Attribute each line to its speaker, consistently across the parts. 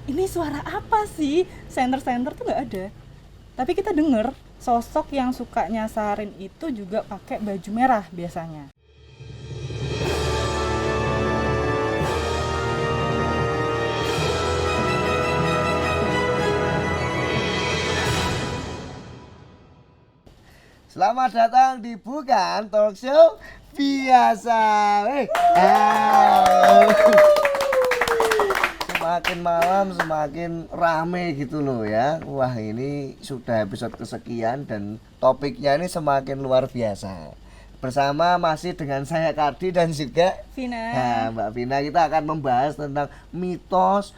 Speaker 1: ini suara apa sih? Senter-senter tuh nggak ada. Tapi kita denger sosok yang suka nyasarin itu juga pakai baju merah biasanya.
Speaker 2: Selamat datang di Bukan Talk Show Biasa. Semakin malam semakin rame gitu loh ya. Wah, ini sudah episode kesekian dan topiknya ini semakin luar biasa. Bersama masih dengan saya Kardi dan juga
Speaker 1: Vina.
Speaker 2: Nah, Mbak Vina, kita akan membahas tentang mitos,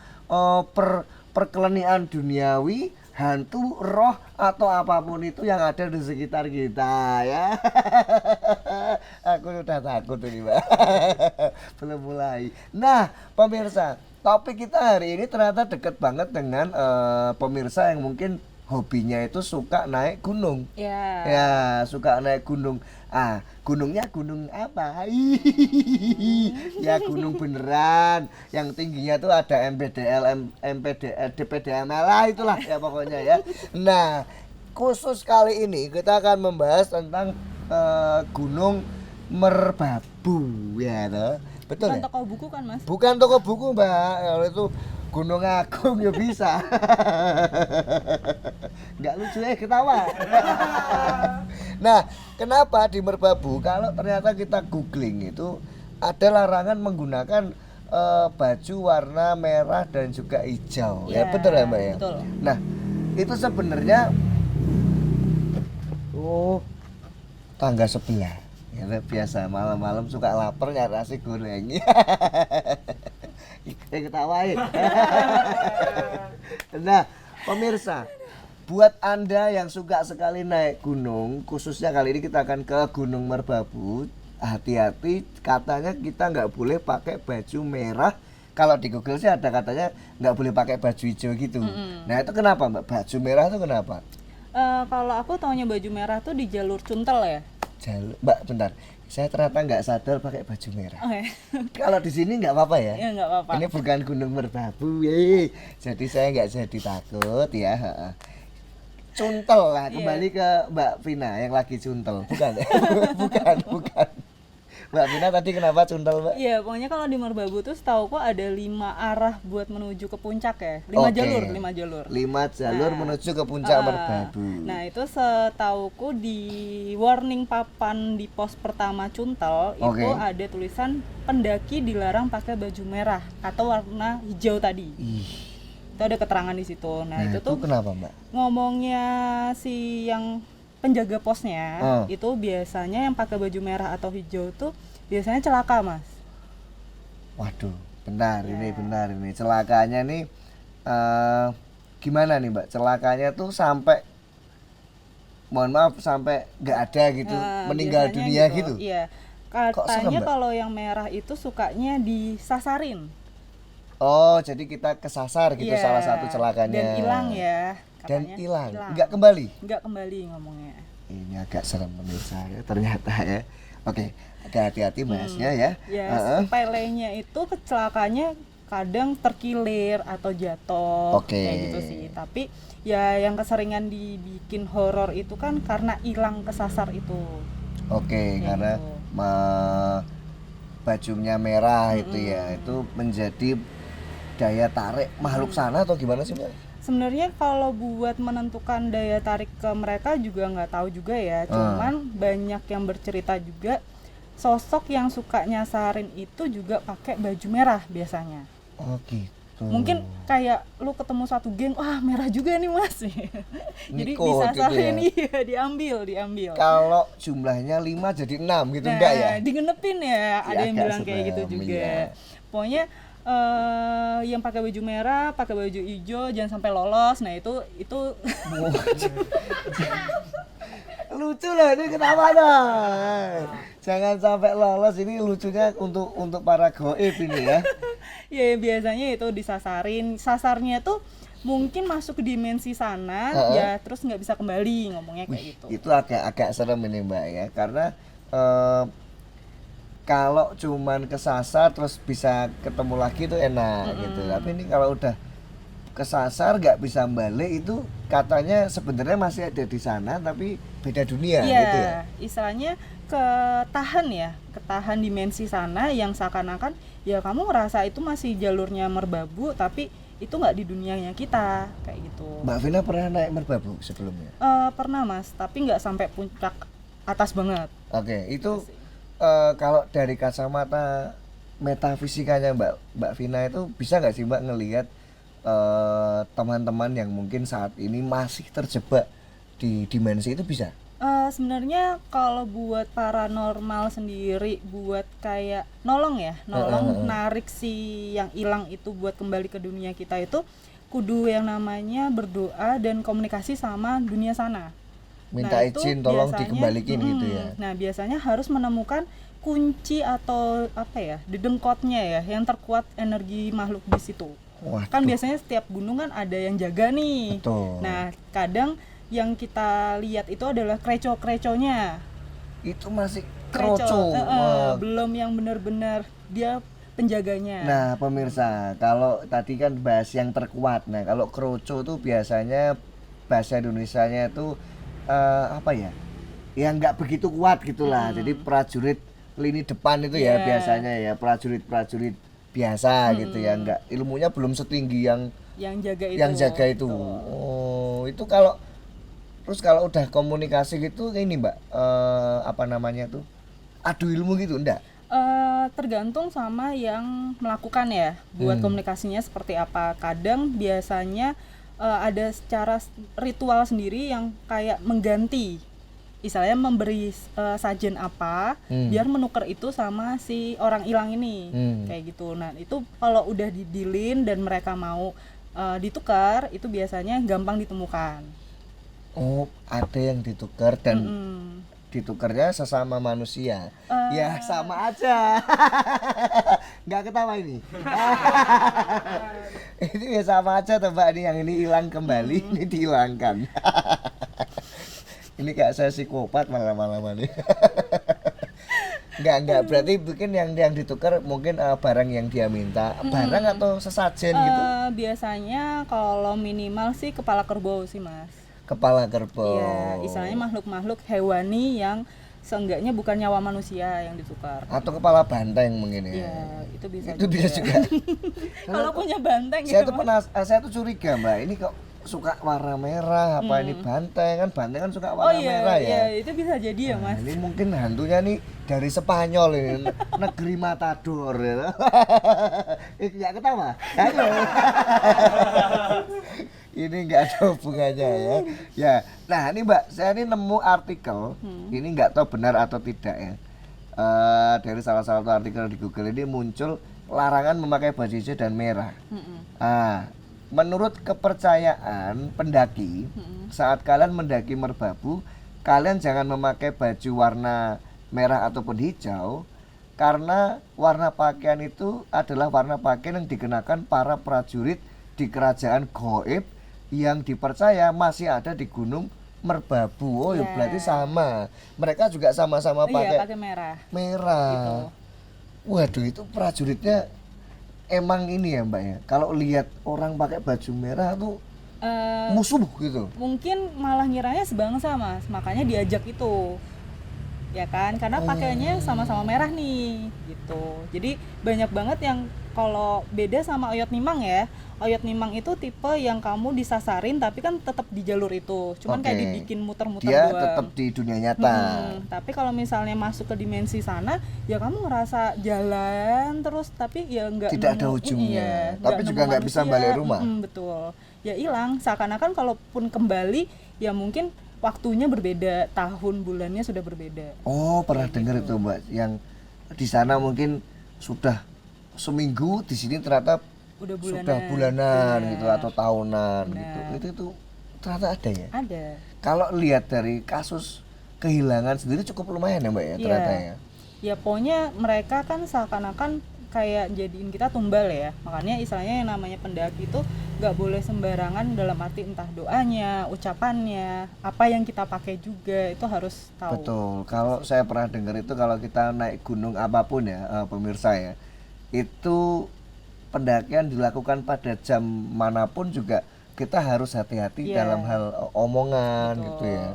Speaker 2: perkelenian duniawi, hantu, roh atau apapun itu yang ada di sekitar kita ya. Aku sudah takut ini, Mbak. Belum mulai. Nah, pemirsa, topik kita hari ini ternyata dekat banget dengan pemirsa yang mungkin hobinya itu suka naik gunung. Ya, suka naik gunung. Gunungnya gunung apa? Ya gunung beneran. Yang tingginya tuh ada MPDL, MPDL, DPDML lah, itulah ya pokoknya ya. Nah, khusus kali ini kita akan membahas tentang Gunung Merbabu ya toh. Betul
Speaker 1: Bukan
Speaker 2: ya?
Speaker 1: toko buku kan, Mas?
Speaker 2: Bukan toko buku, Mbak. Kalau itu Gunung Agung ya bisa. Nggak lucu ketawa. Nah, kenapa di Merbabu? Kalau ternyata kita googling itu ada larangan menggunakan baju warna merah dan juga hijau. Ya, betul ya, Mbak ya?
Speaker 1: Betul.
Speaker 2: Nah, itu sebenarnya tangga sebelah. Ya, biasa malam-malam suka lapar nyari nasi goreng. Ketawain. Nah, pemirsa, buat Anda yang suka sekali naik gunung, khususnya kali ini kita akan ke Gunung Merbabu, hati-hati, katanya kita nggak boleh pakai baju merah. Kalau di Google sih ada katanya nggak boleh pakai baju hijau gitu. Nah, itu kenapa, Mbak? Baju merah itu kenapa?
Speaker 1: Kalau aku taunya baju merah tuh di jalur Cuntel ya.
Speaker 2: Mbak, bentar. Saya ternyata nggak sadar pakai baju merah.
Speaker 1: Oke.
Speaker 2: Kalau di sini nggak apa-apa ya?
Speaker 1: Ya nggak apa-apa.
Speaker 2: Ini bukan Gunung Merbabu, jadi saya nggak jadi takut ya. Cuntel lah, kembali ke Mbak Vina yang lagi cuntel, bukan ya? bukan. Mbak Vina tadi kenapa cuntel, Mbak?
Speaker 1: Iya, pokoknya kalau di Merbabu tuh setauku ada 5 arah buat menuju ke puncak ya. 5
Speaker 2: Oke.
Speaker 1: jalur, 5 jalur.
Speaker 2: 5 jalur menuju ke puncak Merbabu.
Speaker 1: Nah, itu setauku di warning papan di pos pertama Cuntel itu ada tulisan pendaki dilarang pakai baju merah atau warna hijau tadi. Itu ada keterangan di situ. Nah, itu tuh
Speaker 2: kenapa, Mbak?
Speaker 1: ngomongnya si yang penjaga posnya itu biasanya yang pakai baju merah atau hijau tuh biasanya celaka, Mas.
Speaker 2: Waduh, benar ini celakanya nih gimana nih, Mbak? Celakanya tuh sampai mohon maaf sampai nggak ada gitu, meninggal dunia gitu.
Speaker 1: Iya. Katanya kalau yang merah itu sukanya disasarin.
Speaker 2: Oh, jadi kita kesasar gitu salah satu celakanya.
Speaker 1: Dan hilang ya.
Speaker 2: Dan hilang, nggak kembali?
Speaker 1: Nggak kembali ngomongnya.
Speaker 2: Ini agak serem menurut saya ternyata ya. Oke, agak hati-hati bahasnya ya.
Speaker 1: Ya, sepelenya itu kecelakaannya kadang terkilir atau jatuh kayak gitu sih. Tapi ya yang keseringan dibikin horor itu kan karena hilang kesasar itu.
Speaker 2: Oke, karena bajunya merah itu ya, itu menjadi daya tarik makhluk sana atau gimana sih, Mbak?
Speaker 1: Sebenarnya kalau buat menentukan daya tarik ke mereka juga nggak tahu juga ya. Cuman banyak yang bercerita juga sosok yang suka nyasarin itu juga pakai baju merah biasanya.
Speaker 2: Oh gitu.
Speaker 1: Mungkin kayak lu ketemu satu geng, wah merah juga nih Mas. Jadi disasarin gitu ya? diambil.
Speaker 2: Kalau jumlahnya 5 jadi 6 gitu enggak ya?
Speaker 1: Digenepin ya, ada yang bilang kayak gitu juga. Pokoknya yang pakai baju merah, pakai baju hijau jangan sampai lolos. Nah, itu
Speaker 2: lucu loh ini, kenapa dong? Jangan sampai lolos, ini lucunya untuk para goib ini ya.
Speaker 1: Ya biasanya itu disasarin. Sasarnya tuh mungkin masuk ke dimensi sana ya, terus nggak bisa kembali, ngomongnya kayak gitu.
Speaker 2: Itu agak serem ini, Mbak ya, karena kalau cuman kesasar terus bisa ketemu lagi tuh enak gitu. Tapi ini kalau udah kesasar nggak bisa balik itu katanya sebenarnya masih ada di sana tapi beda dunia gitu ya.
Speaker 1: Istilahnya ketahan dimensi sana yang seakan-akan ya kamu ngerasa itu masih jalurnya merbabu tapi itu nggak di dunianya kita kayak gitu.
Speaker 2: Mbak Vina pernah naik merbabu sebelumnya?
Speaker 1: Pernah Mas, tapi nggak sampai puncak atas banget.
Speaker 2: Oke, itu kalau dari kacamata metafisikanya Mbak Vina itu bisa nggak sih Mbak ngelihat teman-teman yang mungkin saat ini masih terjebak di dimensi itu bisa?
Speaker 1: Sebenarnya kalau buat paranormal sendiri buat kayak nolong narik si yang hilang itu buat kembali ke dunia kita itu kudu yang namanya berdoa dan komunikasi sama dunia sana.
Speaker 2: Minta izin tolong dikembalikan gitu ya.
Speaker 1: Nah, biasanya harus menemukan kunci atau dedengkotnya ya yang terkuat energi makhluk di situ.
Speaker 2: Waduh.
Speaker 1: Kan biasanya setiap gunung kan ada yang jaga nih.
Speaker 2: Betul.
Speaker 1: Nah, kadang yang kita lihat itu adalah kreco-kreconya.
Speaker 2: Itu masih kroco.
Speaker 1: Belum yang benar-benar dia penjaganya.
Speaker 2: Nah, pemirsa, kalau tadi kan bahas yang terkuat. Nah, kalau kroco tuh biasanya bahasa Indonesianya itu yang nggak begitu kuat gitulah. Jadi prajurit lini depan itu ya biasanya ya prajurit biasa gitu ya, nggak ilmunya belum setinggi yang jaga itu. Oh, itu kalau terus kalau udah komunikasi gitu ini Mbak adu ilmu gitu enggak?
Speaker 1: Tergantung sama yang melakukan ya buat komunikasinya seperti apa. Kadang biasanya ada secara ritual sendiri yang kayak mengganti, istilahnya memberi sajen apa biar menukar itu sama si orang hilang ini kayak gitu. Nah itu kalau udah didilin dan mereka mau ditukar itu biasanya gampang ditemukan.
Speaker 2: Oh, ada yang ditukar dan ditukarnya sesama manusia. Ya sama aja. Nggak ketawa ini. Ini ya sama aja tuh Mbak, ini yang ini hilang kembali, ini dihilangkan. Ini kayak saya psikopat malam-malam ini. Enggak, berarti mungkin yang ditukar mungkin barang yang dia minta, barang atau sesajen gitu.
Speaker 1: Biasanya kalau minimal sih kepala kerbau sih Mas.
Speaker 2: Kepala kerbau.
Speaker 1: Iya, istilahnya makhluk-makhluk hewani yang seenggaknya bukan nyawa manusia yang ditukar.
Speaker 2: Atau kepala banteng mungkin ya.
Speaker 1: Iya, itu bisa.
Speaker 2: Itu bisa juga.
Speaker 1: Kalau punya banteng
Speaker 2: saya tuh curiga Mbak, ini kok suka warna merah apa ini banteng kan suka warna merah ya.
Speaker 1: Iya, itu bisa jadi ya Mas.
Speaker 2: Ini mungkin hantunya nih dari Spanyol ini, negeri Matador ya. Enggak ketawa. Halo. Ini nggak ada hubungannya ya. Ya, nah ini Mbak, saya ini nemu artikel, ini nggak tahu benar atau tidak ya. Dari salah satu artikel di Google ini muncul larangan memakai baju hijau dan merah. Menurut kepercayaan pendaki, saat kalian mendaki merbabu, kalian jangan memakai baju warna merah ataupun hijau, karena warna pakaian itu adalah warna pakaian yang dikenakan para prajurit di kerajaan gaib yang dipercaya masih ada di Gunung Merbabu. Oh ya berarti sama. Mereka juga sama-sama pakai
Speaker 1: merah.
Speaker 2: Gitu. Waduh, itu prajuritnya emang ini ya Mbak ya. Kalau lihat orang pakai baju merah tuh musuh gitu.
Speaker 1: Mungkin malah ngiranya sebangsa Mas, makanya diajak itu. Ya kan? Karena pakaiannya sama-sama merah nih gitu. Jadi banyak banget yang kalau beda sama oyot nimang ya. Oyot nimang itu tipe yang kamu disasarin tapi kan tetap di jalur itu. Cuman kayak dibikin muter-muter
Speaker 2: doang. Dia
Speaker 1: doang.
Speaker 2: tetap di dunia nyata.
Speaker 1: Tapi kalau misalnya masuk ke dimensi sana, ya kamu ngerasa jalan terus tapi ya enggak
Speaker 2: tidak ada ujungnya. Tapi juga nggak bisa balik rumah.
Speaker 1: Betul. Ya hilang. Seakan-akan kalaupun kembali ya mungkin waktunya berbeda, tahun bulannya sudah berbeda.
Speaker 2: Oh, pernah dengar itu Mbak, yang di sana mungkin sudah seminggu, di sini ternyata sudah bulanan gitu atau tahunan gitu. Itu ternyata ada ya?
Speaker 1: Ada.
Speaker 2: Kalau lihat dari kasus kehilangan sendiri cukup lumayan ya Mbak ya ternyata ya.
Speaker 1: Ya pokoknya mereka kan seakan-akan kayak jadiin kita tumbal ya. Makanya istilahnya yang namanya pendaki itu nggak boleh sembarangan dalam arti entah doanya, ucapannya, apa yang kita pakai juga itu harus tahu.
Speaker 2: Betul. Kalau saya pernah dengar itu kalau kita naik gunung apapun ya pemirsa ya, itu pendakian dilakukan pada jam manapun juga kita harus hati-hati dalam hal omongan. Betul. Gitu ya.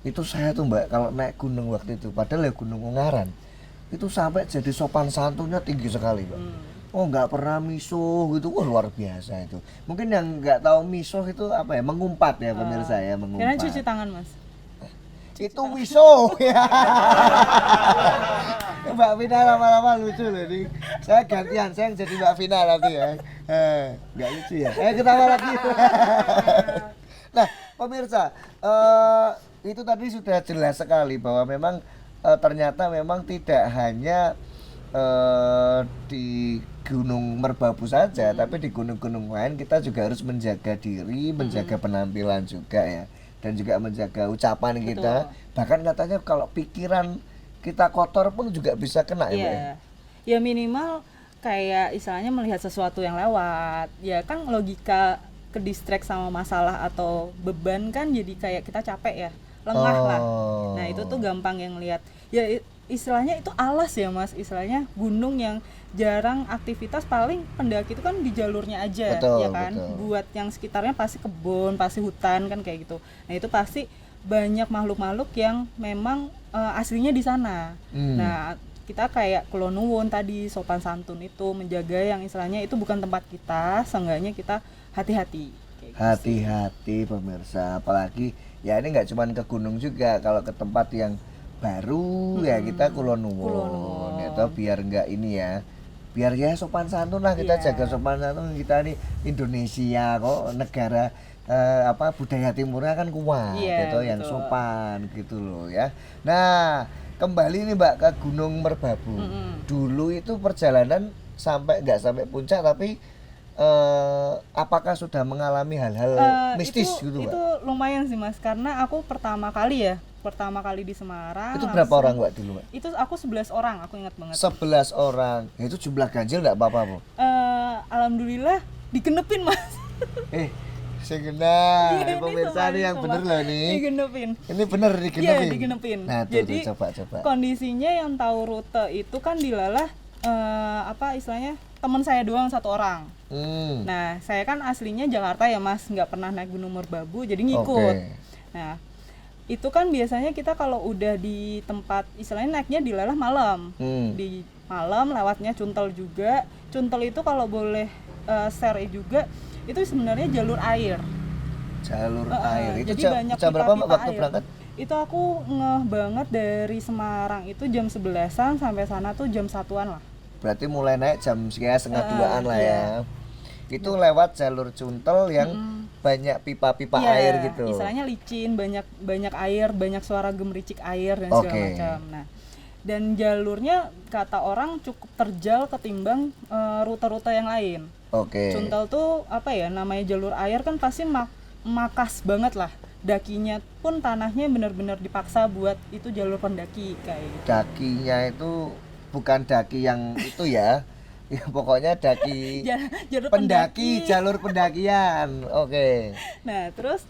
Speaker 2: Itu saya tuh Mbak kalau naik gunung waktu itu, padahal ya Gunung Ungaran, itu sampai jadi sopan santunnya tinggi sekali Mbak. Oh nggak pernah misuh gitu, wah luar biasa itu. Mungkin yang nggak tahu misuh itu apa ya, mengumpat ya pemirsa ya, mengumpat.
Speaker 1: Kira cuci tangan Mas.
Speaker 2: Itu wisuh ya. Mbak Vina lama-lama lucu loh ini. Saya gantian, saya yang jadi Mbak Vina nanti ya. Nggak lucu ya. Ketawa lagi. Nah pemirsa, itu tadi sudah jelas sekali bahwa memang ternyata memang tidak hanya di Gunung Merbabu saja, tapi di gunung-gunung lain kita juga harus menjaga diri, menjaga penampilan juga ya, dan juga menjaga ucapan kita. Bahkan katanya kalau pikiran kita kotor pun juga bisa kena ya, Mbak.
Speaker 1: Ya minimal kayak istilahnya melihat sesuatu yang lewat, ya kan logika ke distract sama masalah atau beban kan jadi kayak kita capek ya, lengah lah. Nah itu tuh gampang yang lihat. Ya istilahnya itu alas ya Mas, istilahnya gunung yang jarang aktivitas, paling pendaki itu kan di jalurnya aja. Betul, ya kan. Betul. Buat yang sekitarnya pasti kebun, pasti hutan kan kayak gitu. Nah itu pasti banyak makhluk-makhluk yang memang aslinya di sana. Nah kita kayak Kulon Nuwun tadi, sopan santun itu menjaga yang istilahnya itu bukan tempat kita, seenggaknya kita hati-hati.
Speaker 2: Hati-hati pemirsa, apalagi ya ini nggak cuma ke gunung juga, kalau ke tempat yang baru ya kita Kulon Nuwun itu biar nggak ini ya, biar ya sopan santun lah kita jaga sopan santun kita nih Indonesia kok negara budaya timurnya kan kuat gitu yang sopan gitu loh ya. Nah kembali nih Mbak ke Gunung Merbabu. Dulu itu perjalanan nggak sampai puncak tapi apakah sudah mengalami hal-hal mistis gitu Mbak?
Speaker 1: Itu lumayan sih Mas, karena aku pertama kali di Semarang.
Speaker 2: Itu berapa orang Mbak dulu Mbak?
Speaker 1: Itu aku 11 orang, aku ingat banget.
Speaker 2: 11 orang, ya, itu jumlah ganjil nggak apa-apa Bu?
Speaker 1: Alhamdulillah digenepin Mas.
Speaker 2: Saya genap, pemirsa nih yang bener loh nih.
Speaker 1: Digenepin.
Speaker 2: Ini bener digenepin? Iya
Speaker 1: digenepin.
Speaker 2: Nah
Speaker 1: jadi
Speaker 2: coba.
Speaker 1: Kondisinya yang tahu rute itu kan dilalah istilahnya teman saya doang satu orang. Nah saya kan aslinya Jakarta ya Mas, nggak pernah naik Gunung Merbabu jadi ngikut. Nah itu kan biasanya kita kalau udah di tempat istilahnya naiknya dilalah malam. Di malam lewatnya Cuntel juga. Cuntel itu kalau boleh share juga itu sebenarnya jalur air.
Speaker 2: Itu
Speaker 1: jadi
Speaker 2: jam berapa Mbak waktu berangkat?
Speaker 1: Itu aku ngeh banget dari Semarang itu jam 11-an sampai sana tuh jam 1-an lah.
Speaker 2: Berarti mulai naik jam setengah 2-an lah ya. Itu lewat jalur Cuntel yang banyak pipa-pipa air gitu.
Speaker 1: Istilahnya licin, banyak air, banyak suara gemericik air dan segala macam. Nah, dan jalurnya kata orang cukup terjal ketimbang rute-rute yang lain. Cuntel tuh namanya jalur air kan pasti makas banget lah. Dakinya pun tanahnya benar-benar dipaksa buat itu jalur pendaki kayak gitu.
Speaker 2: Dakinya itu bukan daki yang itu ya. Ya pokoknya daki pendaki, jalur pendakian.
Speaker 1: Nah, terus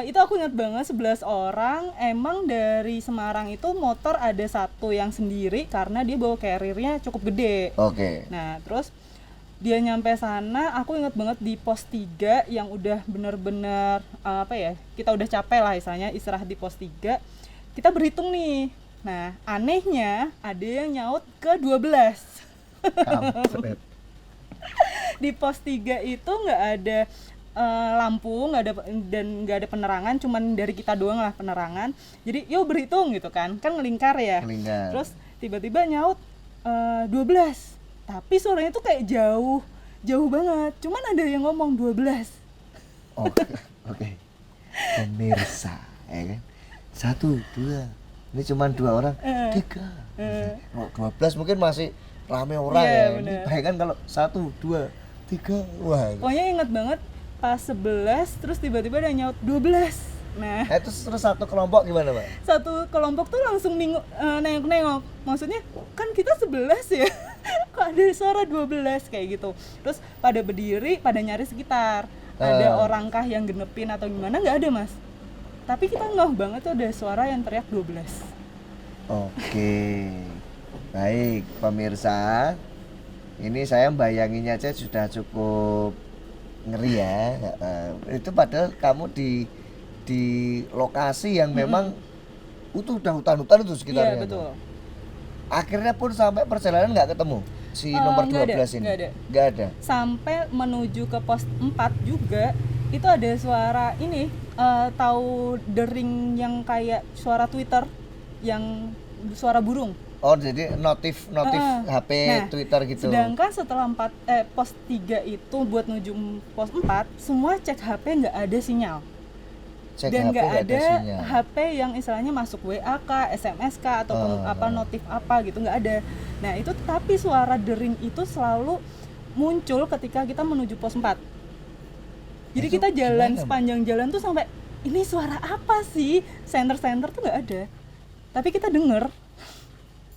Speaker 1: itu aku ingat banget 11 orang. Emang dari Semarang itu motor ada satu yang sendiri karena dia bawa carrier-nya cukup gede. Nah, terus dia nyampe sana, aku ingat banget di pos 3 yang udah bener-bener kita udah capek lah istilahnya istirahat di pos 3. Kita berhitung nih. Nah, anehnya ada yang nyaut ke 12. Di pos 3 itu nggak ada lampu, nggak ada penerangan, cuman dari kita doang lah penerangan. Jadi yuk berhitung gitu kan ngelingkar ya. Terus tiba-tiba nyaut 12. Tapi suaranya tuh kayak jauh banget. Cuman ada yang ngomong 12.
Speaker 2: Pemirsa, ya kan? 1, 2. Ini cuma 2 orang. 3. 12 mungkin masih rame orang ya. Ini bayangkan kalau 1, 2, 3. Wah.
Speaker 1: Pokoknya inget banget pas 11 terus tiba-tiba ada nyaut 12. Nah,
Speaker 2: terus satu kelompok gimana, Pak?
Speaker 1: Satu kelompok tuh langsung nengok-nengok. Maksudnya kan kita 11 ya. Kok ada suara 12 kayak gitu. Terus pada berdiri, pada nyari sekitar. Ada orangkah yang genepin atau gimana? Nggak ada, Mas. Tapi kita ngeh banget tuh ada suara yang teriak 12.
Speaker 2: Baik, pemirsa. Ini saya bayanginnya aja sudah cukup ngeri ya. Itu padahal kamu di lokasi yang memang itu udah hutan-hutan itu sekitarnya.
Speaker 1: Iya, betul.
Speaker 2: Akhirnya pun sampai perjalanan nggak ketemu si nomor 12 ini. Nggak ada.
Speaker 1: Sampai menuju ke pos 4 juga itu ada suara ini, tahu dering yang kayak suara Twitter, yang suara burung.
Speaker 2: Oh, jadi notif HP,
Speaker 1: Nah,
Speaker 2: Twitter gitu.
Speaker 1: sedangkan setelah pos 3 itu buat menuju pos 4 semua cek HP nggak ada sinyal.
Speaker 2: Cek
Speaker 1: Dan
Speaker 2: HP
Speaker 1: nggak
Speaker 2: nggak
Speaker 1: ada
Speaker 2: sinyal.
Speaker 1: HP yang istilahnya masuk WA kah, SMS kah, atau notif apa gitu, nggak ada. Nah itu, tapi suara dering itu selalu muncul ketika kita menuju pos 4. Jadi
Speaker 2: Itu
Speaker 1: kita jalan
Speaker 2: gimana,
Speaker 1: sepanjang jalan tuh sampai, ini suara apa sih? Senter tuh nggak ada, tapi kita denger.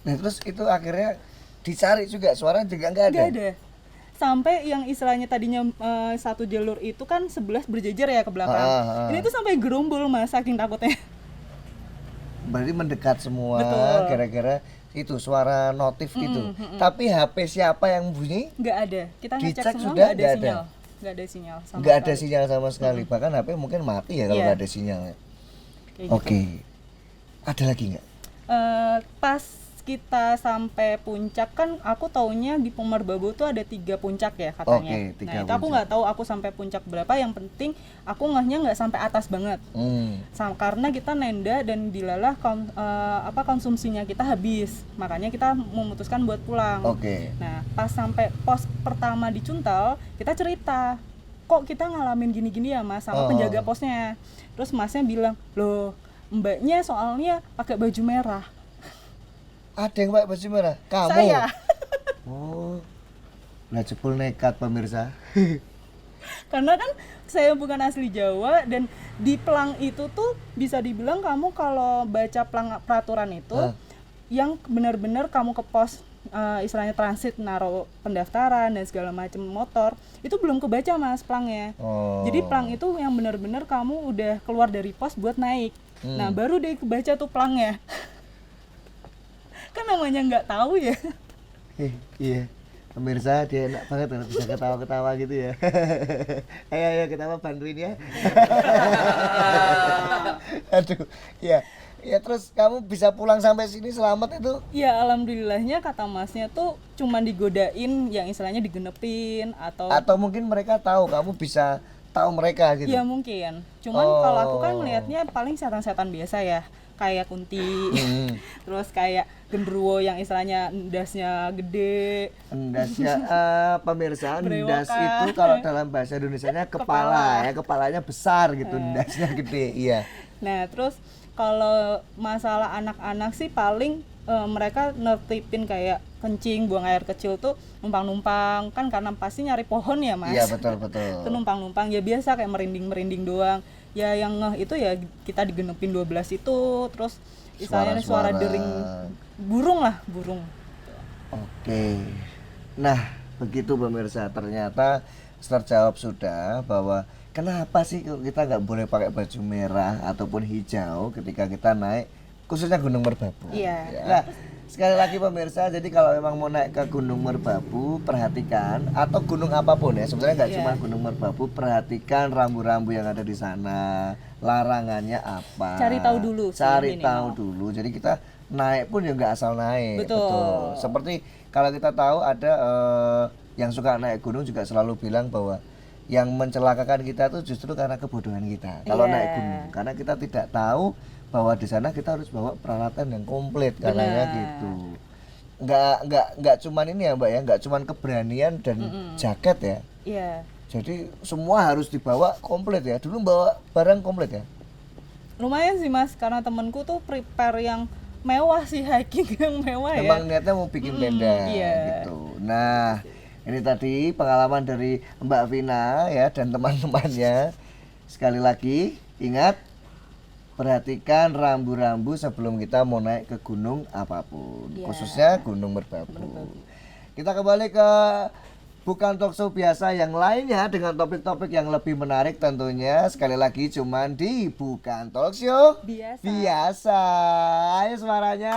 Speaker 2: Nah, terus itu akhirnya dicari juga, suara juga nggak ada.
Speaker 1: Nggak ada. Sampai yang istilahnya tadinya satu jalur itu kan 11 berjejer ya ke belakang. Ini tuh sampai gerombol Mas, saking takutnya.
Speaker 2: Berarti mendekat semua.
Speaker 1: Betul.
Speaker 2: Gara-gara itu suara notif itu. Tapi HP siapa yang bunyi?
Speaker 1: Nggak ada. Kita ngecek
Speaker 2: Dicek
Speaker 1: semua
Speaker 2: sudah,
Speaker 1: nggak ada
Speaker 2: nggak ada.
Speaker 1: sinyal. Nggak ada sinyal sama
Speaker 2: Nggak ada
Speaker 1: sekali.
Speaker 2: sinyal sama sekali. Bahkan HP mungkin mati ya kalau
Speaker 1: Iya.
Speaker 2: nggak ada sinyalnya.
Speaker 1: Kayak
Speaker 2: Oke.
Speaker 1: gitu.
Speaker 2: Ada lagi nggak?
Speaker 1: Pas kita sampai puncak kan, aku taunya di Pemerbabo tuh ada 3 puncak ya katanya.
Speaker 2: Oke, 3
Speaker 1: Nah itu aku
Speaker 2: puncak.
Speaker 1: nggak tahu aku sampai puncak berapa. Yang penting aku ngehnya nggak sampai atas banget. Karena kita nenda dan dilalah konsumsinya kita habis, makanya kita memutuskan buat pulang.
Speaker 2: Oke.
Speaker 1: Nah pas sampai pos pertama di Cuntal, kita cerita, kok kita ngalamin gini-gini ya Mas sama penjaga posnya. Terus Masnya bilang, loh mbaknya soalnya pakai baju merah.
Speaker 2: Ada yang pakai baju merah? Kamu?
Speaker 1: Saya.
Speaker 2: Oh. Nah, jebul nekat pemirsa.
Speaker 1: Karena kan saya bukan asli Jawa, dan di pelang itu tuh bisa dibilang kamu kalau baca pelang peraturan itu yang benar-benar kamu ke pos istilahnya transit naruh pendaftaran dan segala macam motor, itu belum kebaca Mas pelangnya. Jadi pelang itu yang benar-benar kamu udah keluar dari pos buat naik. Nah baru deh kebaca tuh pelangnya. Kan namanya nggak tahu ya.
Speaker 2: Iya. Pemirsa, dia enak banget kan bisa ketawa-ketawa gitu ya. Ayo ketawa, bantuin ya. Aduh, ya. Ya terus kamu bisa pulang sampai sini selamat itu?
Speaker 1: Ya alhamdulillahnya kata Masnya tuh cuman digodain yang istilahnya digenepin atau
Speaker 2: mungkin mereka tahu kamu bisa tahu mereka gitu.
Speaker 1: ya mungkin. Cuman kalau aku kan melihatnya paling setan-setan biasa ya, kayak kunti, terus kayak genderuwo yang istilahnya endasnya gede.
Speaker 2: Endasnya pemirsa, endas
Speaker 1: Brewokan.
Speaker 2: itu kalau dalam bahasa Indonesianya kepala ya, kepalanya besar gitu, endasnya gede, iya.
Speaker 1: Nah terus kalau masalah anak-anak sih paling mereka nertipin kayak kencing, buang air kecil tuh numpang-numpang kan, karena pasti nyari pohon ya Mas.
Speaker 2: Iya betul.
Speaker 1: Itu numpang-numpang ya biasa kayak merinding-merinding doang. Ya yang ngeh itu ya kita digenepin 12 itu, terus istilahnya suara dering burung.
Speaker 2: Oke. Nah, begitu pemirsa, ternyata terjawab sudah bahwa kenapa sih kita nggak boleh pakai baju merah ataupun hijau ketika kita naik khususnya Gunung Merbabu.
Speaker 1: Iya.
Speaker 2: Nah, sekali lagi pemirsa, jadi kalau memang mau naik ke Gunung Merbabu, perhatikan, atau gunung apapun ya, sebenarnya nggak cuma Gunung Merbabu, perhatikan rambu-rambu yang ada di sana, larangannya apa.
Speaker 1: Cari tahu dulu.
Speaker 2: Dulu. Jadi kita naik pun ya nggak asal naik.
Speaker 1: Betul.
Speaker 2: Seperti kalau kita tahu ada yang suka naik gunung juga selalu bilang bahwa yang mencelakakan kita tuh justru karena kebodohan kita kalau naik gunung, karena kita tidak tahu bahwa di sana kita harus bawa peralatan yang komplit katanya gitu. Nggak cuman ini ya Mbak ya, nggak cuman keberanian dan jaket ya.
Speaker 1: Iya.
Speaker 2: Jadi semua harus dibawa komplit ya. Dulu bawa barang komplit ya.
Speaker 1: Lumayan sih Mas, karena temenku tuh prepare yang mewah sih, hiking yang mewah ya.
Speaker 2: Emang niatnya mau bikin tenda gitu. Nah, ini tadi pengalaman dari Mbak Vina ya dan teman-temannya. Sekali lagi ingat, perhatikan rambu-rambu sebelum kita mau naik ke gunung apapun, khususnya Gunung Merbabu. Kita kembali ke Bukan Talkshow biasa yang lainnya dengan topik-topik yang lebih menarik tentunya. Sekali lagi cuman di Bukan Talkshow biasa. Ayo suaranya.